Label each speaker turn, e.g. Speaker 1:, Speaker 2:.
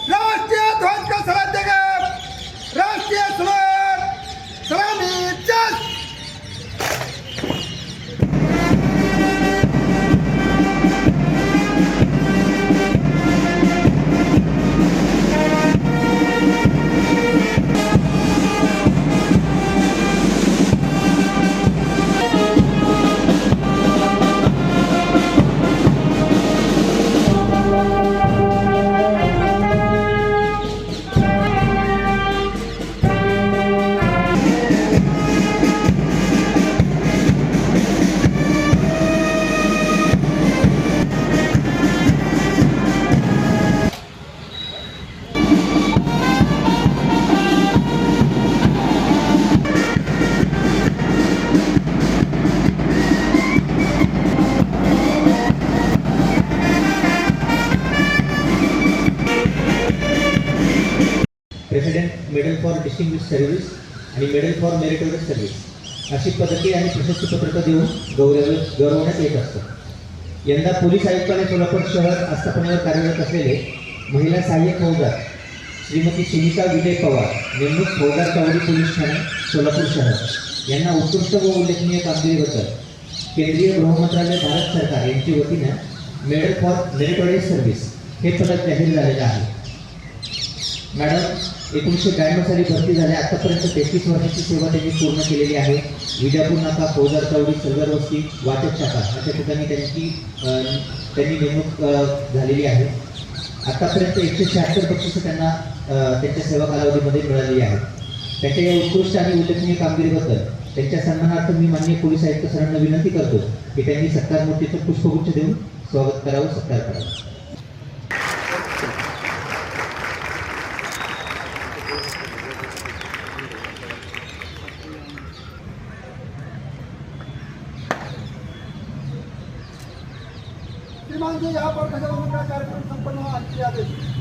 Speaker 1: राष्ट्रीय ध्वज का सलाम देंगे। राष्ट्रीय सलामी चल।
Speaker 2: President medal for distinguish service आणि मेडल फॉर मेरिटोरियस सर्व्हिस अशी पदके आणि प्रशस्तीपत्रकं देऊन गौरवण्यात येत असतं। यंदा पोलीस आयुक्तालय सोलापूर शहर आस्थापनेवर कार्यरत असलेले महिला सहाय्यक फौजदार श्रीमती सुनीता विजय पवार नेमणूक फौजदार चावडी पोलीस ठाणे सोलापूर शहर यांना उत्कृष्ट व उल्लेखनीय कामगिरीबद्दल केंद्रीय गृहमंत्रालय भारत सरकार यांच्या वतीनं मेडल फॉर मेरिटोरियस सर्व्हिस हे पदक जाहीर झालेलं आहे। मॅडम 1992 साली भरती झाल्या। आतापर्यंत 33 वर्षाची सेवा त्यांनी पूर्ण केलेली आहे। विजापूर नाका, फौजदार चावडी, सलगर वस्ती, वाचक शाखा अशा ठिकाणी त्यांनी नेमणूक झालेली आहे। आतापर्यंत 176 बक्षिसं त्यांना त्यांच्या सेवा कालावधीमध्ये मिळालेली आहेत। त्यांच्या या उत्कृष्ट आणि उल्लेखनीय कामगिरीबद्दल त्यांच्या सन्मानार्थ मी माननीय पोलीस आयुक्त सरांना विनंती करतो की त्यांनी सत्कार मूर्तीचं पुष्पगुच्छ देऊन स्वागत करावं, सत्कार करावा।
Speaker 1: श्रीमान जी, यहाँ पर ध्वजारोहण का कार्यक्रम संपन्न हुआ। अंतिम आदेश।